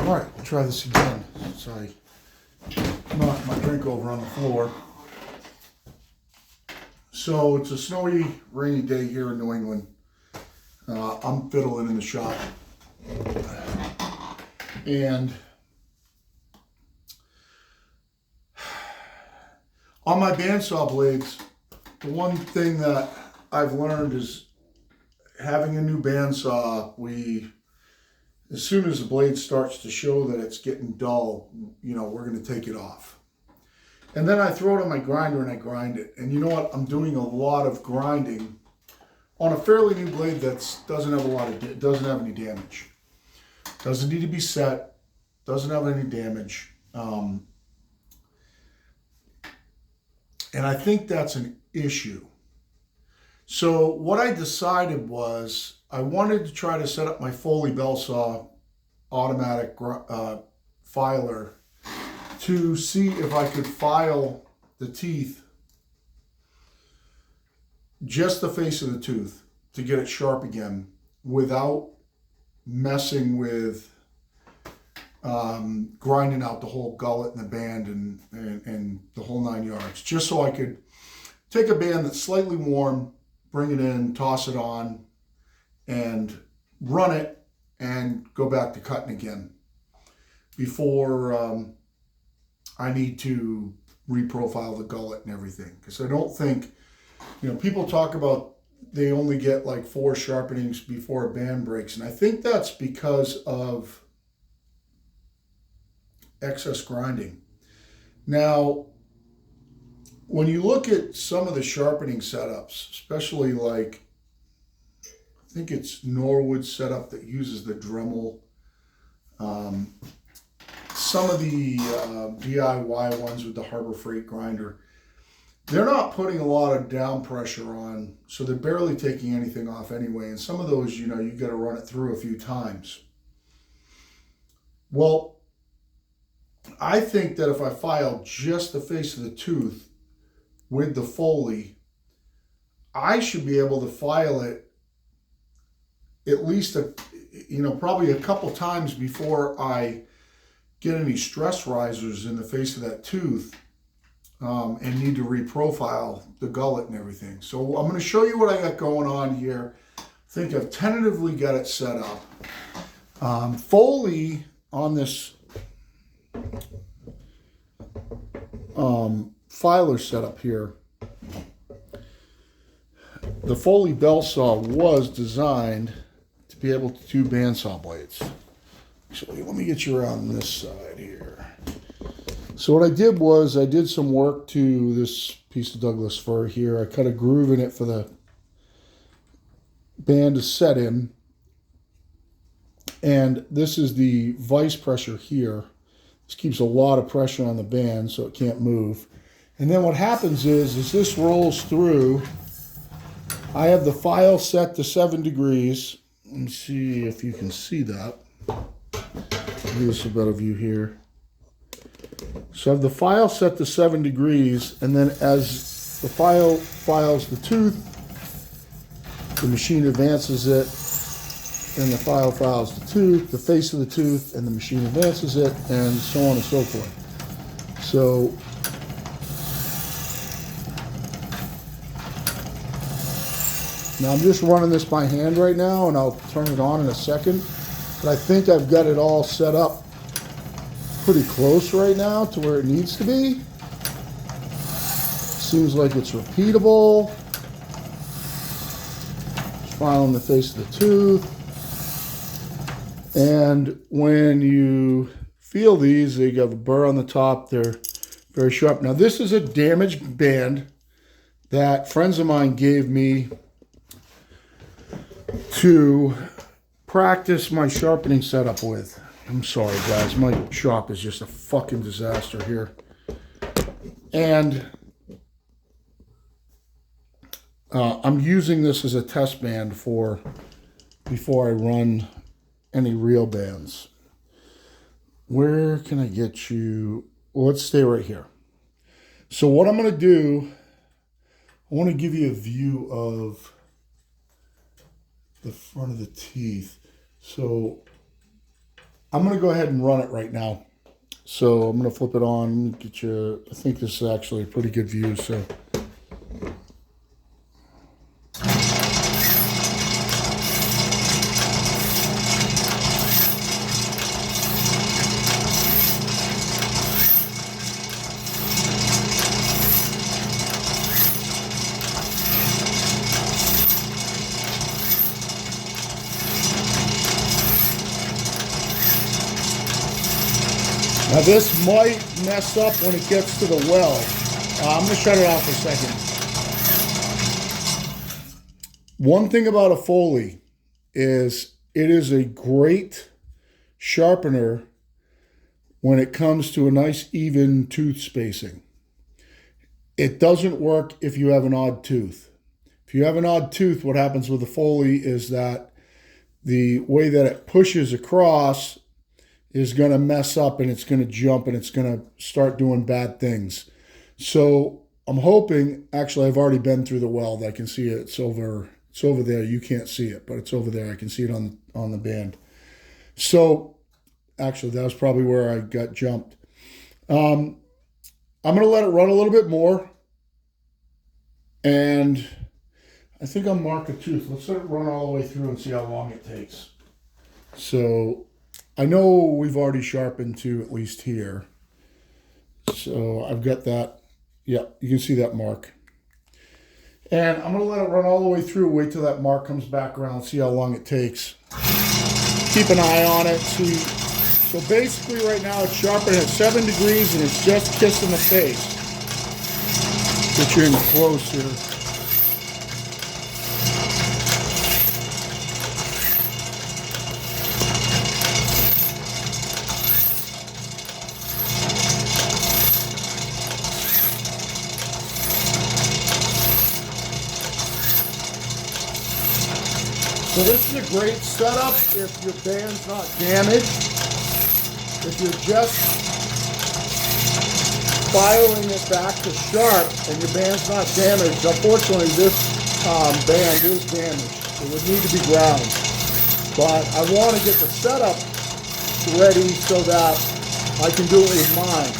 All right, we'll try this again. So I knocked my drink over on the floor. So it's a snowy, rainy day here in New England. I'm fiddling in the shop. And on my bandsaw blades, the one thing that I've learned is having a new bandsaw, as soon as the blade starts to show that it's getting dull, we're going to take it off. And then I throw it on my grinder and I grind it. And you know what? I'm doing a lot of grinding on a fairly new blade that doesn't have any damage. Doesn't need to be set. Doesn't have any damage. And I think that's an issue. So what I decided was I wanted to try to set up my Foley Belsaw automatic filer to see if I could file the teeth, just the face of the tooth, to get it sharp again without messing with grinding out the whole gullet and the band and the whole 9 yards. Just so I could take a band that's slightly warm, bring it in, toss it on, and run it and go back to cutting again before I need to reprofile the gullet and everything. Because I don't think, people talk about they only get like 4 sharpenings before a band breaks. And I think that's because of excess grinding. Now, when you look at some of the sharpening setups, especially like, I think it's Norwood's setup that uses the Dremel. Some of the DIY ones with the Harbor Freight grinder, they're not putting a lot of down pressure on, so they're barely taking anything off anyway. And some of those, you got to run it through a few times. Well, I think that if I file just the face of the tooth with the Foley, I should be able to file it at least probably a couple times before I get any stress risers in the face of that tooth and need to reprofile the gullet and everything. So I'm going to show you what I got going on here. I think I've tentatively got it set up. Foley on this filer setup here, the Foley Belsaw was designed to be able to do bandsaw blades. Actually, let me get you around this side here. So what I did was I did some work to this piece of Douglas fir here. I cut a groove in it for the band to set in. And this is the vice pressure here. This keeps a lot of pressure on the band so it can't move. And then what happens is as this rolls through, I have the file set to 7 degrees. Let me see if you can see that. Give us a better view here. So I have the file set to 7 degrees, and then as the file files the tooth, the machine advances it, and the file files the tooth, the face of the tooth, and the machine advances it, and so on and so forth. So now I'm just running this by hand right now, and I'll turn it on in a second. But I think I've got it all set up pretty close right now to where it needs to be. Seems like it's repeatable. Just filing the face of the tooth. And when you feel these, they have a burr on the top. They're very sharp. Now this is a damaged band that friends of mine gave me to practice my sharpening setup with. I'm sorry guys, my shop is just a fucking disaster here. And I'm using this as a test band before I run any real bands. Where can I get you? Well, let's stay right here. So what I'm going to do, I want to give you a view of the front of the teeth. So I'm going to go ahead and run it right now. So I'm going to flip it on, get you, I think this is actually a pretty good view. So now this might mess up when it gets to the weld. I'm going to shut it off for a second. One thing about a Foley is it is a great sharpener when it comes to a nice even tooth spacing. It doesn't work if you have an odd tooth. If you have an odd tooth, what happens with the Foley is that the way that it pushes across is going to mess up, and it's going to jump, and it's going to start doing bad things. So I'm hoping, actually I've already been through the weld. I can see it. It's over there. You can't see it, but it's over there. I can see it on the band. So actually that was probably where I got jumped. I'm going to let it run a little bit more, and I think I'll mark a tooth. Let's let it run all the way through and see how long it takes. So I know we've already sharpened to at least here. So I've got that. Yeah, you can see that mark. And I'm going to let it run all the way through, wait till that mark comes back around, see how long it takes. Keep an eye on it. See. So basically right now it's sharpened at 7 degrees and it's just kissing the face. Get you in close here. So this is a great setup if your band's not damaged. If you're just filing it back to sharp and your band's not damaged, unfortunately this band is damaged. It would need to be ground. But I want to get the setup ready so that I can do it with mine.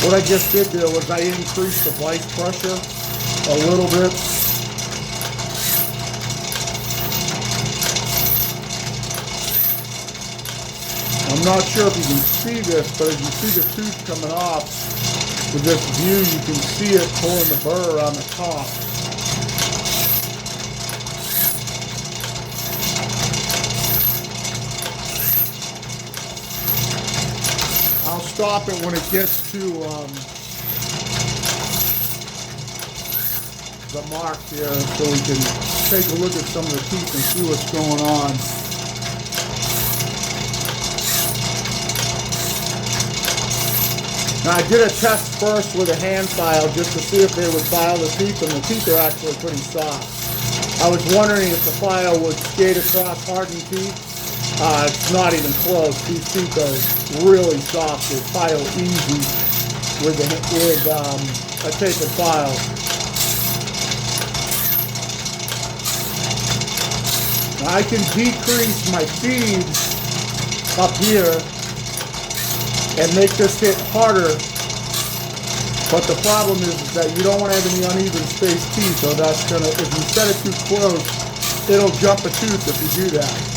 What I just did there was I increased the vice pressure a little bit. I'm not sure if you can see this, but as you see the tooth coming off with this view, you can see it pulling the burr on the top. I'll stop it when it gets to the mark here so we can take a look at some of the teeth and see what's going on. Now I did a test first with a hand file just to see if they would file the teeth, and the teeth are actually pretty soft. I was wondering if the file would skate across hardened teeth. It's not even close. These teeth are really soft. They file easy with a tapered file. Now I can decrease my feed up here and make this hit harder, but the problem is that you don't want to have any uneven spaced teeth, so that's gonna, if you set it too close, it'll jump a tooth if you do that.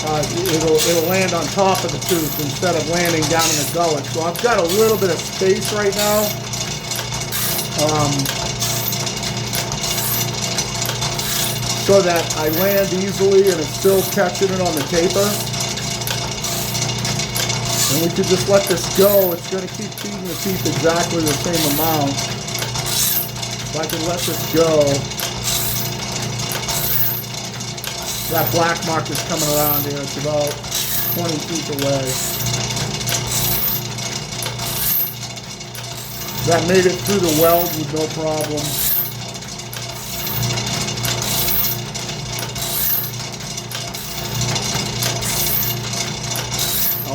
It'll land on top of the tooth instead of landing down in the gullet. So I've got a little bit of space right now. So that I land easily and it's still catching it on the taper. And we could just let this go. It's going to keep feeding the teeth exactly the same amount. If I can let this go. That black mark is coming around here. It's about 20 feet away. That made it through the weld with no problem.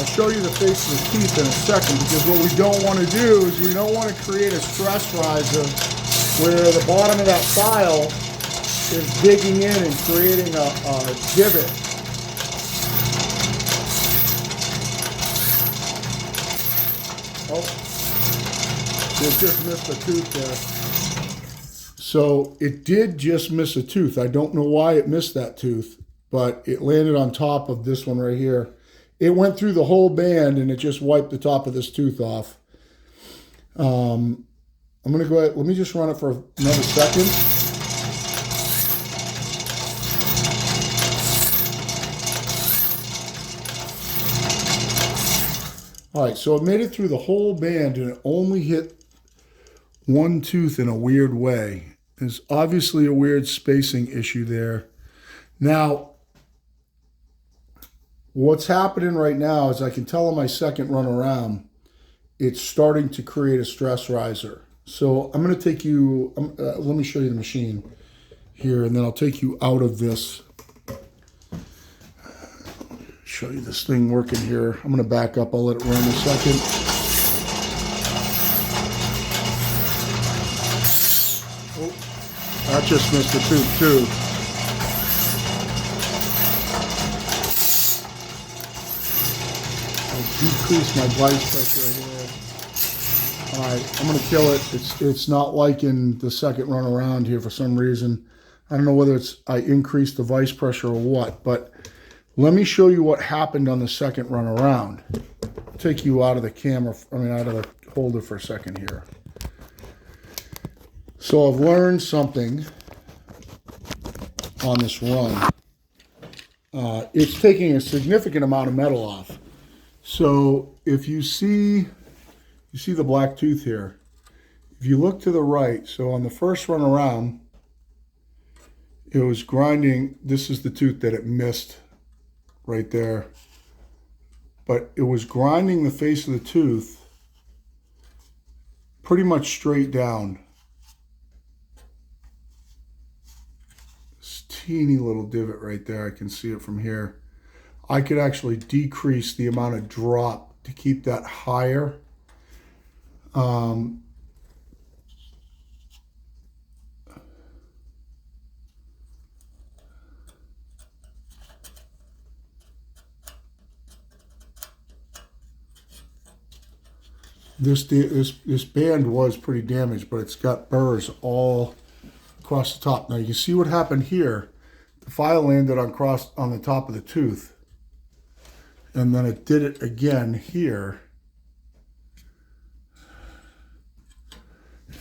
I'll show you the face of the teeth in a second, because what we don't want to do is we don't want to create a stress riser where the bottom of that file is digging in and creating a divot. Oh, it just missed a tooth there. So it did just miss a tooth. I don't know why it missed that tooth, but it landed on top of this one right here. It went through the whole band and it just wiped the top of this tooth off. I'm going to go ahead, let me just run it for another second. All right, so it made it through the whole band and it only hit one tooth in a weird way. There's obviously a weird spacing issue there. Now, what's happening right now is I can tell on my second run around, it's starting to create a stress riser. So I'm going to take you, let me show you the machine here, and then I'll take you out of this. Show you this thing working here. I'm going to back up. I'll let it run a second. Oh, that just missed the tooth too. I'll decrease my vice pressure here. All right, I'm going to kill it. It's not liking the second run around here for some reason. I don't know whether it's I increased the vice pressure or what, but let me show you what happened on the second run around. I'll take you out of the camera, out of the holder for a second here. So I've learned something on this run. It's taking a significant amount of metal off. So if you see the black tooth here. If you look to the right, so on the first run around, it was grinding. This is the tooth that it missed right there. But it was grinding the face of the tooth pretty much straight down. This teeny little divot right there, I can see it from here. I could actually decrease the amount of drop to keep that higher. This band was pretty damaged, but it's got burrs all across the top. Now you can see what happened here. The file landed on the top of the tooth, and then it did it again here,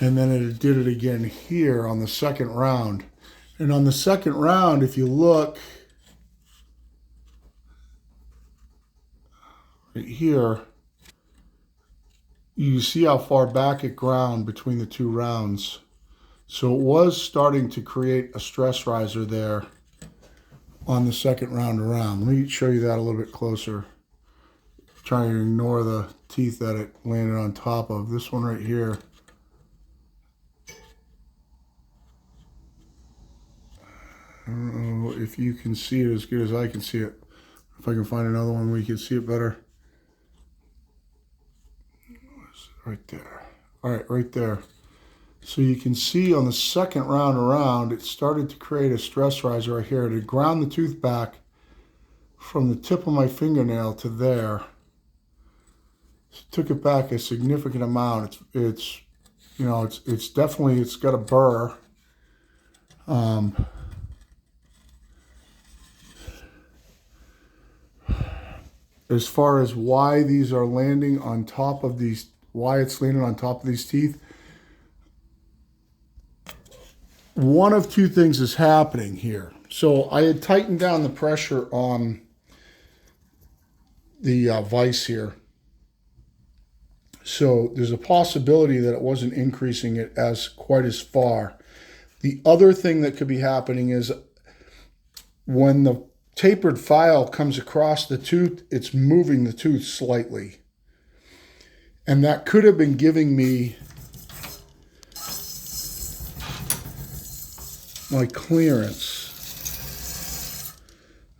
and then it did it again here on the second round. And on the second round, if you look right here, you see how far back it ground between the two rounds. So it was starting to create a stress riser there on the second round around. Let me show you that a little bit closer. Trying to ignore the teeth that it landed on top of. This one right here. I don't know if you can see it as good as I can see it. If I can find another one where you can see it better. Right there. All right, right there. So you can see on the second round around, it started to create a stress riser right here. It ground the tooth back from the tip of my fingernail to there. So it took it back a significant amount. It's definitely, it's got a burr. As far as why these are landing on top of these, why it's landing on top of these teeth, one of two things is happening here. So I had tightened down the pressure on the vise here. So there's a possibility that it wasn't increasing it quite as far. The other thing that could be happening is when the tapered file comes across the tooth, it's moving the tooth slightly. And that could have been giving me my clearance.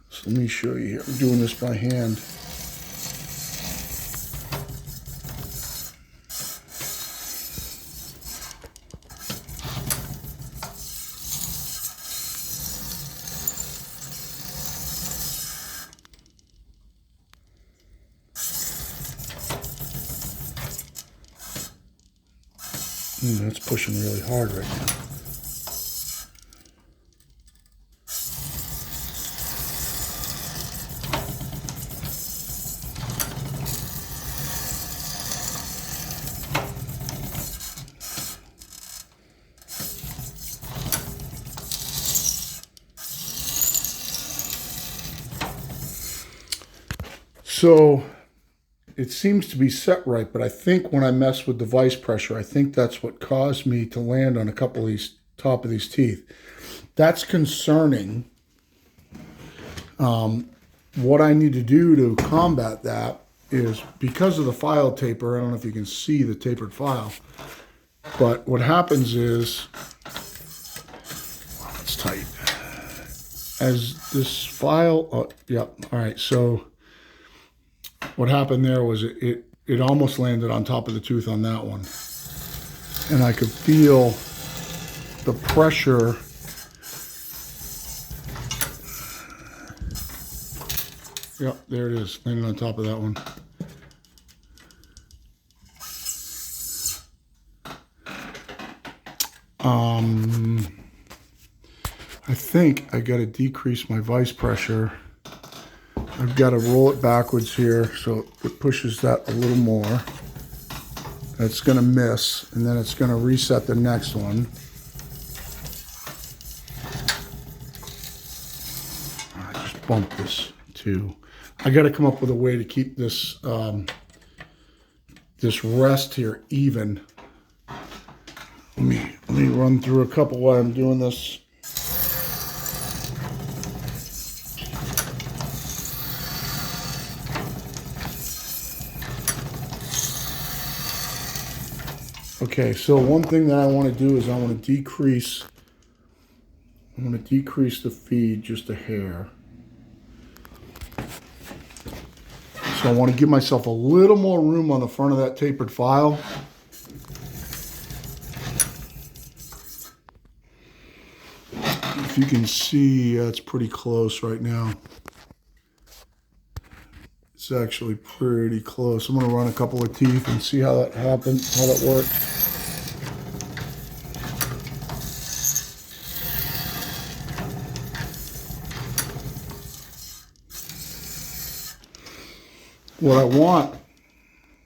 So let me show you here. I'm doing this by hand. That's pushing really hard right now. So it seems to be set right, but I think when I mess with the vice pressure, I think that's what caused me to land on a couple of these top of these teeth. That's concerning. What I need to do to combat that is, because of the file taper, I don't know if you can see the tapered file, but what happens is, it's tight. As this file, yep, all right, so what happened there was it almost landed on top of the tooth on that one. And I could feel the pressure. Yep, there it is, landing on top of that one. I think I got to decrease my vice pressure. I've got to roll it backwards here so it pushes that a little more. It's going to miss, and then it's going to reset the next one. I just bumped this too. I got to come up with a way to keep this this rest here even. Let me run through a couple while I'm doing this. Okay, so one thing that I want to do is I want to decrease the feed just a hair. So I want to give myself a little more room on the front of that tapered file. If you can see, it's pretty close right now. It's actually pretty close. I'm going to run a couple of teeth and see how that happens, how that works. What I want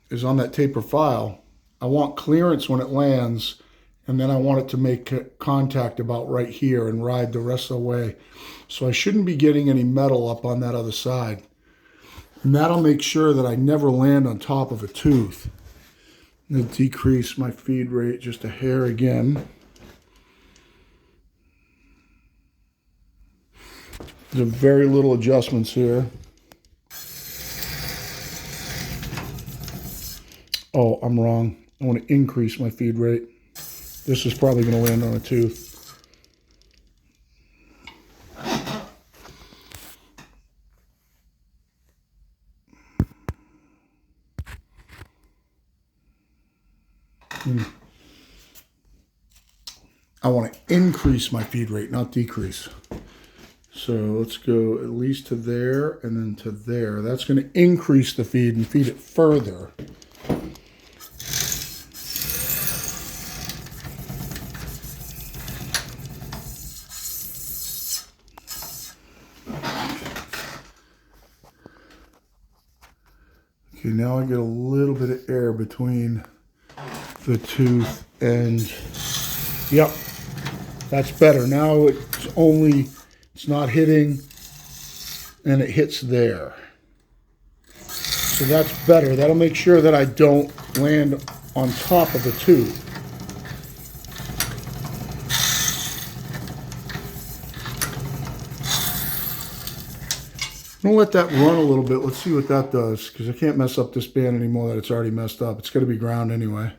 is, on that taper file, I want clearance when it lands, and then I want it to make contact about right here and ride the rest of the way. So I shouldn't be getting any metal up on that other side. And that'll make sure that I never land on top of a tooth. I'm going to decrease my feed rate just a hair again. There's very little adjustments here. Oh, I'm wrong. I want to increase my feed rate. This is probably going to land on a tooth. I want to increase my feed rate, not decrease. So let's go at least to there and then to there. That's going to increase the feed and feed it further. Okay, now I get a little bit of air between the tooth and, yep, that's better. Now it's not hitting, and it hits there. So that's better. That'll make sure that I don't land on top of the tooth. I'm gonna let that run a little bit. Let's see what that does, because I can't mess up this band anymore that it's already messed up. It's gonna be ground anyway.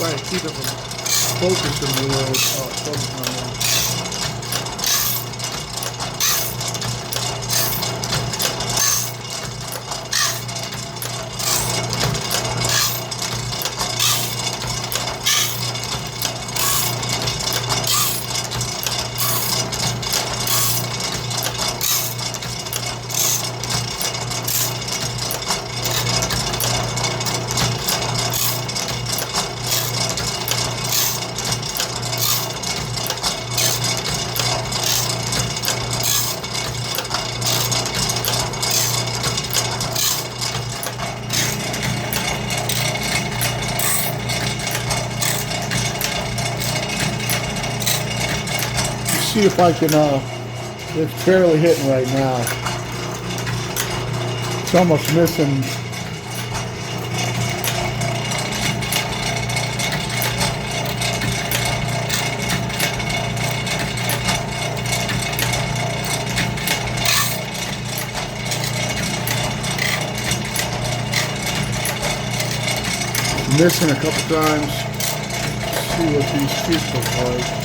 trying to keep it from focusing the way it's focusing on that. See if I can, it's barely hitting right now. It's almost missing. Missing a couple times. Let's see what these teeth look like.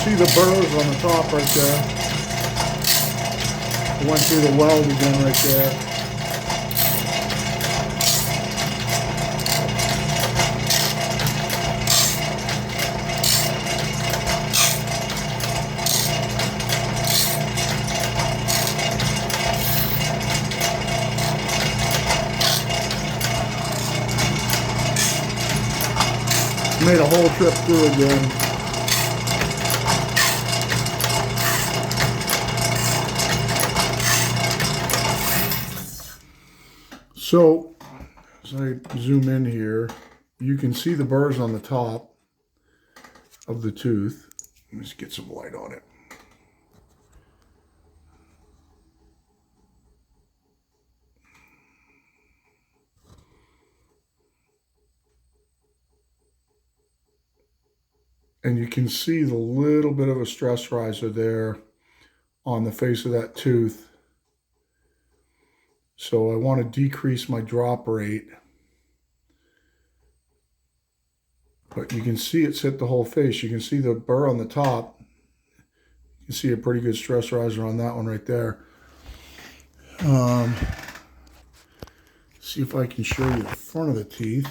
See the burrs on the top right there. I went through the weld again right there. Made a whole trip through again. So, as I zoom in here, you can see the burrs on the top of the tooth. Let me just get some light on it. And you can see the little bit of a stress riser there on the face of that tooth. So I want to decrease my drop rate. But you can see it's hit the whole face. You can see the burr on the top. You can see a pretty good stress riser on that one right there. See if I can show you the front of the teeth.